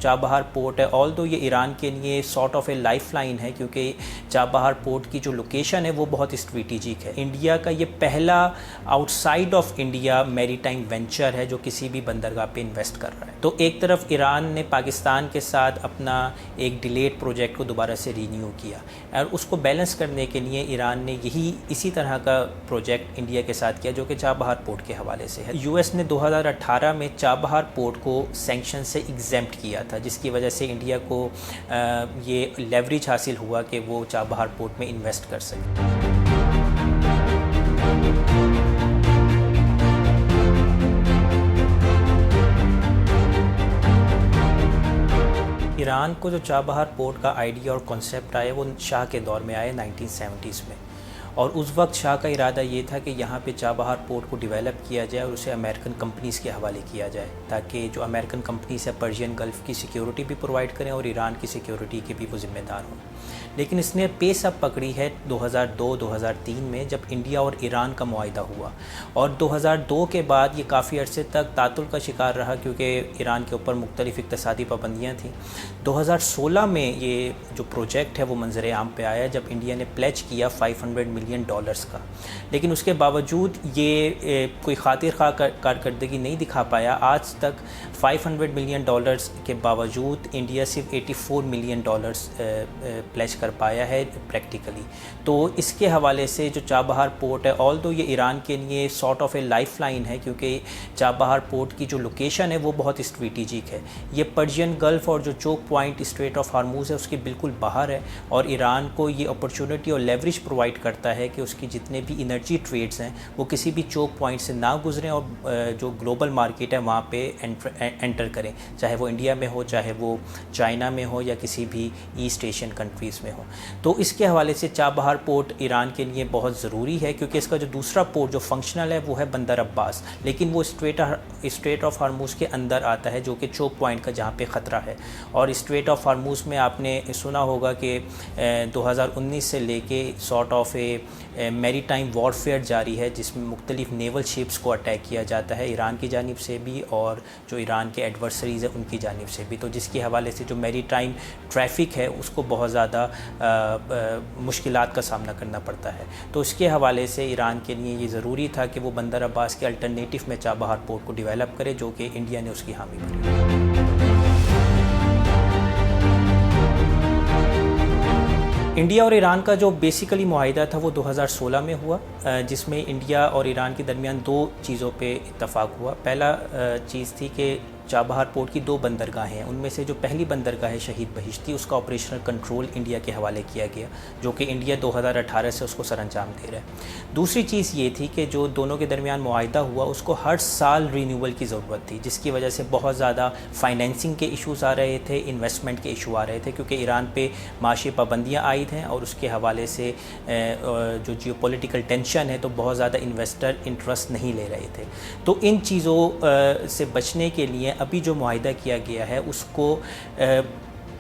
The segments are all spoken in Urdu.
چابہار پورٹ ہے، آلدو یہ ایران کے لیے sort of a life line ہے، کیونکہ چابہار پورٹ کی جو لوکیشن ہے وہ بہت اسٹریٹجک ہے۔ انڈیا کا یہ پہلا آؤٹ سائڈ آف انڈیا میری ٹائم وینچر ہے جو کسی بھی بندرگاہ پہ انویسٹ کر رہا ہے۔ تو ایک طرف ایران نے پاکستان کے ساتھ اپنا ایک ڈیلیڈ پروجیکٹ کو دوبارہ سے رینیو کیا، اور اس کو بیلنس کرنے کے لیے ایران نے اسی طرح کا پروجیکٹ انڈیا کے ساتھ کیا جو کہ چابہار پورٹ کے حوالے سے ہے۔ یو ایس نے 2018 میں چابہار پورٹ کو سینکشن سے ایگزیمپٹ کیا تھا، جس کی وجہ سے انڈیا کو یہ لیوریج حاصل ہوا کہ وہ چابہار پورٹ میں انویسٹ کر سکے۔ ایران کو جو چابہار پورٹ کا آئیڈیا اور کانسیپٹ آیا وہ شاہ کے دور میں آیا 1970s میں، اور اس وقت شاہ کا ارادہ یہ تھا کہ یہاں پہ چابہار پورٹ کو ڈیولپ کیا جائے اور اسے امریکن کمپنیز کے حوالے کیا جائے، تاکہ جو امریکن کمپنیز ہے پرشین گلف کی سیکیورٹی بھی پرووائڈ کریں اور ایران کی سیکیورٹی کے بھی وہ ذمہ دار ہوں۔ لیکن اس نے پیس اپ پکڑی ہے 2002-2003 میں، جب انڈیا اور ایران کا معاہدہ ہوا، اور 2002 کے بعد یہ کافی عرصے تک تعطل کا شکار رہا کیونکہ ایران کے اوپر مختلف اقتصادی پابندیاں تھیں۔ 2016 میں یہ جو پروجیکٹ ہے وہ منظر عام پہ آیا جب انڈیا نے پلیج کیا $500 ملین کا، لیکن اس کے باوجود یہ کوئی خاطر خواہ کارکردگی نہیں دکھا پایا۔ آج تک $500 ملین کے باوجود انڈیا صرف $84 ملین پلیج کر پایا ہے پریکٹیکلی۔ تو اس کے حوالے سے جو چابہار پورٹ ہے، آلدو یہ ایران کے لیے sort of a life line ہے، کیونکہ چابہار پورٹ کی جو لوکیشن ہے وہ بہت اسٹریٹجک ہے۔ یہ پرشین گلف اور جو چوک پوائنٹ اسٹریٹ آف ہارموز ہے اس کے بالکل باہر ہے، اور ایران کو یہ اپرچونٹی اور لیوریج پرووائڈ کرتا ہے کہ اس کی جتنے بھی انرجی ٹریڈز ہیں وہ کسی بھی چوک پوائنٹ سے نہ گزریں اور جو گلوبل مارکیٹ ہے وہاں پہ انٹر کریں، چاہے وہ انڈیا میں ہو، چاہے وہ چائنا میں ہو، یا کسی بھی ایسٹ ایشین کنٹریز میں ہو۔ تو اس کے حوالے سے چابہار پورٹ ایران کے لیے بہت ضروری ہے، کیونکہ اس کا جو دوسرا پورٹ جو فنکشنل ہے وہ ہے بندر عباس، لیکن وہ اسٹریٹ آف ہارموز کے اندر آتا ہے جو کہ چوک پوائنٹ کا جہاں پہ خطرہ ہے۔ اور اسٹریٹ آف ہارموز میں آپ نے سنا ہوگا کہ 2019 سے لے کے سارٹ آف اے میری ٹائم وارفیئر جاری ہے، جس میں مختلف نیول شپس کو اٹیک کیا جاتا ہے ایران کی جانب سے بھی اور جو ایران کے ایڈورسریز ہیں ان کی جانب سے بھی، تو جس کے حوالے سے جو میری ٹائم ٹریفک ہے اس کو بہت زیادہ مشکلات کا سامنا کرنا پڑتا ہے۔ تو اس کے حوالے سے ایران کے لیے یہ ضروری تھا کہ وہ بندر عباس کے الٹرنیٹیو میں چابہار پورٹ کو ڈیولپ کرے، جو کہ انڈیا نے اس کی حامی بھری۔ انڈیا اور ایران کا جو بیسیکلی معاہدہ تھا وہ 2016 میں ہوا، جس میں انڈیا اور ایران کے درمیان دو چیزوں پہ اتفاق ہوا۔ پہلا چیز تھی کہ چابہار پورٹ کی 2 بندرگاہیں ہیں، ان میں سے جو پہلی بندرگاہ ہے شہید بہشتی، اس کا آپریشنل کنٹرول انڈیا کے حوالے کیا گیا، جو کہ انڈیا 2018 سے اس کو سر انجام دے رہا ہے۔ دوسری چیز یہ تھی کہ جو دونوں کے درمیان معاہدہ ہوا اس کو ہر سال رینیول کی ضرورت تھی، جس کی وجہ سے بہت زیادہ فائنینسنگ کے ایشوز آ رہے تھے، انویسٹمنٹ کے ایشو آ رہے تھے، کیونکہ ایران پہ معاشی پابندیاں عائد ہیں اور اس کے حوالے سے جو جیو پولیٹیکل ٹینشن ہے تو بہت زیادہ انویسٹر انٹرسٹ نہیں لے رہے تھے۔ تو ان چیزوں سے بچنے کے لیے ابھی جو معاہدہ کیا گیا ہے اس کو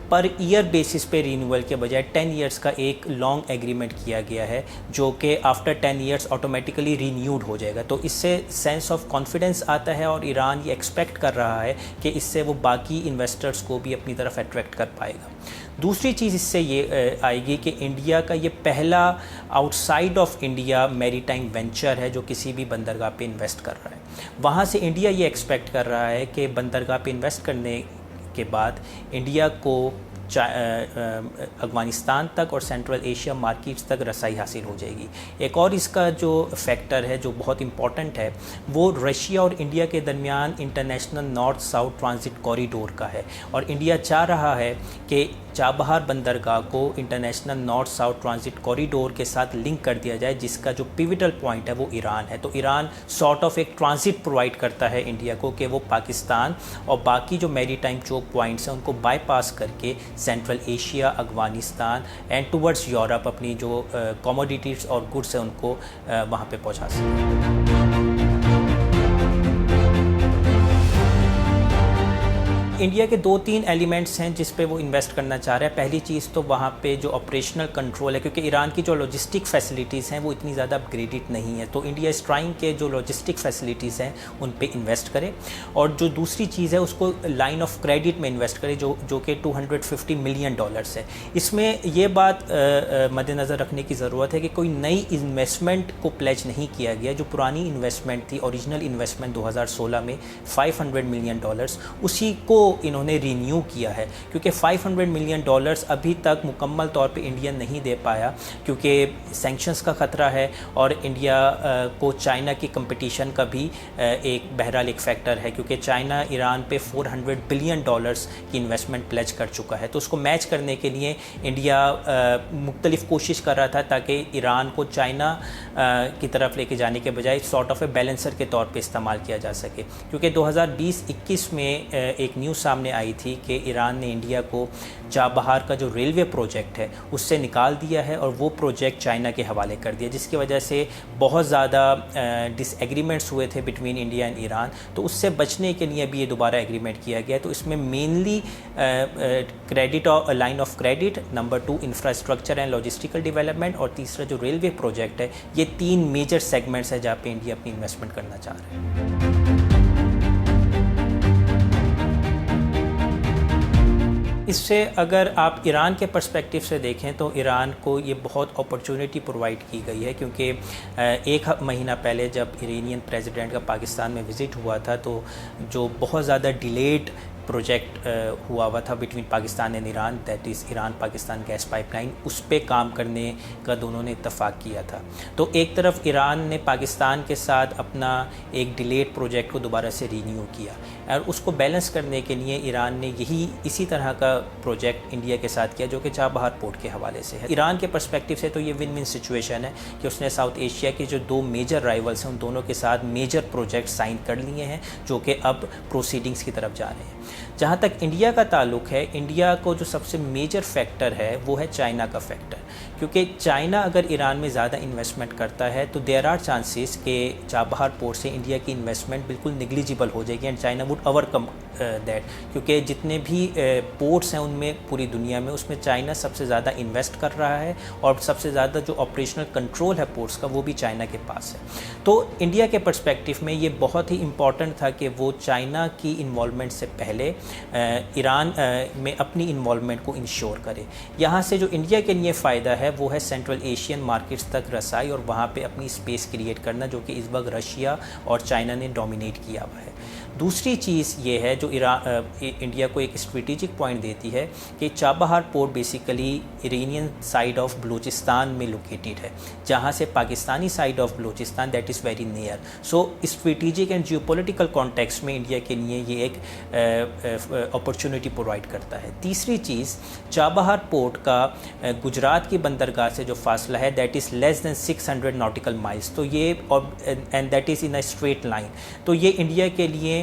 پر ایئر بیسس پہ رینیول کے بجائے 10 ایئرس کا ایک لانگ ایگریمنٹ کیا گیا ہے، جو کہ آفٹر 10 ایئرس آٹومیٹیکلی رینیوڈ ہو جائے گا۔ تو اس سے سینس آف کانفیڈنس آتا ہے اور ایران یہ ایکسپیکٹ کر رہا ہے کہ اس سے وہ باقی انویسٹرز کو بھی اپنی طرف اٹریکٹ کر پائے گا۔ دوسری چیز اس سے یہ آئے گی کہ انڈیا کا یہ پہلا آؤٹ سائڈ آف انڈیا میری ٹائم وینچر ہے جو کسی بھی بندرگاہ پہ انویسٹ کر رہا ہے۔ وہاں سے انڈیا یہ ایکسپیکٹ کر رہا ہے کہ بندرگاہ پہ انویسٹ کرنے کے بعد انڈیا کو افغانستان تک اور سینٹرل ایشیا مارکیٹس تک رسائی حاصل ہو جائے گی۔ ایک اور اس کا جو فیکٹر ہے جو بہت امپورٹنٹ ہے وہ رشیا اور انڈیا کے درمیان international north south transit corridor کا ہے، اور انڈیا چاہ رہا ہے کہ چابہار بندرگاہ کو international north south transit corridor کے ساتھ لنک کر دیا جائے، جس کا جو پیوٹل پوائنٹ ہے وہ ایران ہے۔ تو ایران سارٹ آف ایک ٹرانزٹ پرووائڈ کرتا ہے انڈیا کو کہ وہ پاکستان اور باقی جو میری ٹائم چوک پوائنٹس ہیں ان کو بائی پاس کر کے central Asia, Afghanistan and towards Europe اپنی جو کموڈیٹیز اور گڈس ہیں ان کو وہاں پہ پہنچا سکے۔ انڈیا کے 2-3 ایلیمنٹس ہیں جس پہ وہ انویسٹ کرنا چاہ رہا ہے. پہلی چیز تو وہاں پہ جو آپریشنل کنٹرول ہے، کیونکہ ایران کی جو لاجسٹک فیسلٹیز ہیں وہ اتنی زیادہ اپ گریڈڈ نہیں ہے، تو انڈیا اس ٹرائنگ کے جو لاجسٹک فیسلٹیز ہیں ان پہ انویسٹ کرے. اور جو دوسری چیز ہے اس کو لائن آف کریڈٹ میں انویسٹ کرے جو کہ $250 ملین ہے. اس میں یہ بات مد نظر رکھنے کی ضرورت ہے کہ کوئی نئی انویسٹمنٹ کو پلیج نہیں کیا گیا. جو پرانی انویسٹمنٹ تھی، اوریجنل انویسٹمنٹ 2016 میں $500 ملین، اسی کو انہوں نے رینیو کیا ہے، کیونکہ $500 ملین ابھی تک مکمل طور پہ انڈیا نہیں دے پایا، کیونکہ سینکشنز کا خطرہ ہے اور انڈیا کو چائنا کی کمپٹیشن کا بھی بہرحال ایک فیکٹر ہے، کیونکہ چائنا ایران پہ $400 بلین کی انویسٹمنٹ پلیج کر چکا ہے. تو اس کو میچ کرنے کے لیے انڈیا مختلف کوشش کر رہا تھا تاکہ ایران کو چائنا کی طرف لے کے جانے کے بجائے سارٹ آف اے بیلنسر کے طور پہ استعمال کیا جا سکے. کیونکہ 2020-21 میں ایک نیوز سامنے آئی تھی کہ ایران نے انڈیا کو چابہار کا جو ریلوے پروجیکٹ ہے اس سے نکال دیا ہے اور وہ پروجیکٹ چائنا کے حوالے کر دیا، جس کی وجہ سے بہت زیادہ ڈس ایگریمنٹس ہوئے تھے بٹوین انڈیا اینڈ ایران. تو اس سے بچنے کے لیے ابھی یہ دوبارہ ایگریمنٹ کیا گیا. تو اس میں مینلی کریڈٹ اور line of credit, number 2 infrastructure and logistical development, اور تیسرا جو ریلوے پروجیکٹ ہے. یہ 3 میجر سیگمنٹس ہیں جہاں پہ انڈیا اپنی انویسٹمنٹ کرنا چاہ رہا ہے. اس سے اگر آپ ایران کے پرسپیکٹیو سے دیکھیں تو ایران کو یہ بہت اپرچونٹی پرووائڈ کی گئی ہے، کیونکہ ایک مہینہ پہلے جب ایرانین پریزیڈنٹ کا پاکستان میں وزٹ ہوا تھا تو جو بہت زیادہ ڈیلیڈ پروجیکٹ ہوا تھا between Pakistan and Iran, that is Iran Pakistan gas pipeline, اس پہ کام کرنے کا دونوں نے اتفاق کیا تھا. تو ایک طرف ایران نے پاکستان کے ساتھ اپنا ایک ڈیلیڈ پروجیکٹ کو دوبارہ سے رینیو کیا، اور اس کو بیلنس کرنے کے لیے ایران نے اسی طرح کا پروجیکٹ انڈیا کے ساتھ کیا جو کہ چابہار پورٹ کے حوالے سے ہے. ایران کے پرسپیکٹیو سے تو یہ ون ون سچویشن ہے کہ اس نے ساؤتھ ایشیا کے جو 2 میجر رائیولس ہیں ان دونوں کے ساتھ میجر پروجیکٹ سائن کر لیے ہیں جو کہ اب پروسیڈنگز کی طرف جا رہے ہیں. جہاں تک انڈیا کا تعلق ہے، انڈیا کو جو سب سے میجر فیکٹر ہے وہ ہے چائنا کا فیکٹر، کیونکہ چائنا اگر ایران میں زیادہ انویسٹمنٹ کرتا ہے تو دیر آر چانسز کہ چابہار پورٹ سے انڈیا کی انویسٹمنٹ بالکل نگلیجیبل ہو جائے گی and China would over come that. کیونکہ جتنے بھی پورٹس ہیں ان میں پوری دنیا میں اس میں چائنا سب سے زیادہ انویسٹ کر رہا ہے، اور سب سے زیادہ جو آپریشنل کنٹرول ہے پورٹس کا وہ بھی چائنا کے پاس ہے. تو انڈیا کے پرسپیکٹیو میں یہ بہت ہی امپورٹنٹ تھا کہ وہ چائنا کی انوالومنٹ سے پہلے ایران میں اپنی انوالومنٹ کو انشور کرے. یہاں سے جو انڈیا کے لیے فائدہ ہے وہ ہے سینٹرل ایشین مارکیٹس تک رسائی اور وہاں پہ اپنی اسپیس کریٹ کرنا، جو کہ اس وقت رشیا اور چائنا نے ڈومینیٹ کیا ہوا ہے. دوسری چیز یہ ہے جو انڈیا کو ایک اسٹریٹجک پوائنٹ دیتی ہے کہ Chabahar port basically Iranian side of Balochistan میں لوکیٹڈ ہے، جہاں سے Pakistani side of Balochistan that is very near. So strategic and geopolitical context میں انڈیا کے لیے یہ ایک اپرچونٹی پرووائڈ کرتا ہے. تیسری چیز، چابہار پورٹ کا گجرات کی بندرگاہ سے جو فاصلہ ہے that is less than 600 nautical miles, تو یہ and that is in a straight line. تو یہ انڈیا کے لیے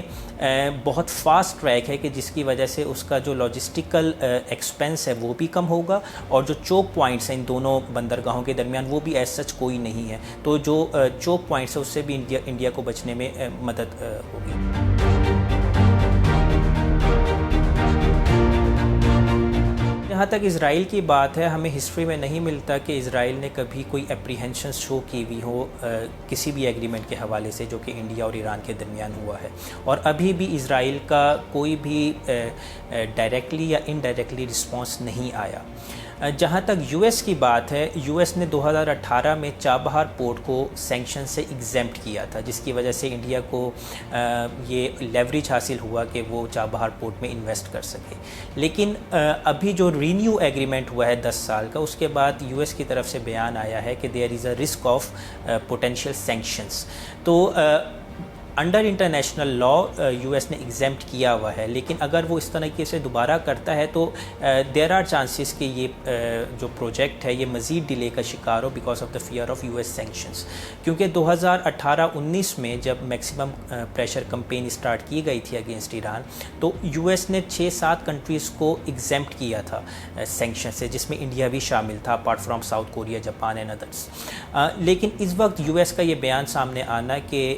بہت فاسٹ ٹریک ہے کہ جس کی وجہ سے اس کا جو لاجسٹیکل ایکسپینس ہے وہ بھی کم ہوگا، اور جو چوک پوائنٹس ہیں ان دونوں بندرگاہوں کے درمیان وہ بھی ایز سچ کوئی نہیں ہے. تو جو چوک پوائنٹس ہیں اس سے بھی انڈیا کو بچنے میں مدد ہوگی. جہاں تک اسرائیل کی بات ہے، ہمیں ہسٹری میں نہیں ملتا کہ اسرائیل نے کبھی کوئی اپریہنشن شو کی ہوئی ہو کسی بھی ایگریمنٹ کے حوالے سے جو کہ انڈیا اور ایران کے درمیان ہوا ہے، اور ابھی بھی اسرائیل کا کوئی بھی ڈائریکٹلی یا انڈائریکٹلی رسپانس نہیں آیا. جہاں تک یو ایس کی بات ہے، یو ایس نے 2018 میں چابہار پورٹ کو سینکشن سے ایگزیمپٹ کیا تھا، جس کی وجہ سے انڈیا کو یہ لیوریج حاصل ہوا کہ وہ چابہار پورٹ میں انویسٹ کر سکے. لیکن ابھی جو رینیو ایگریمنٹ ہوا ہے 10 سال کا، اس کے بعد یو ایس کی طرف سے بیان آیا ہے کہ there is a risk of potential sanctions. تو under international law US نے ایگزیمپٹ کیا ہوا ہے، لیکن اگر وہ اس طریقے سے دوبارہ کرتا ہے تو دیر آر چانسز کہ یہ جو پروجیکٹ ہے یہ مزید ڈیلے کا شکار ہو because of the fear of US sanctions. کیونکہ 2018-19 میں جب میکسیمم پریشر کمپین اسٹارٹ کی گئی تھی اگینسٹ ایران، تو یو ایس نے 6-7 کنٹریز کو ایگزیمپٹ کیا تھا سینکشن سے، جس میں انڈیا بھی شامل تھا apart from south Korea, Japan and others. لیکن اس وقت یو ایس کا یہ بیان سامنے آنا کہ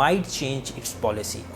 might change its policy।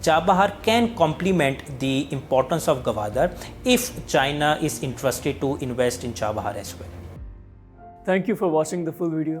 Chabahar can complement the importance of Gwadar if China is interested to invest in Chabahar as well. Thank you for watching the full video.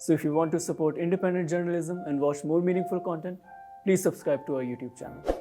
So if you want to support independent journalism and watch more meaningful content, please subscribe to our YouTube channel.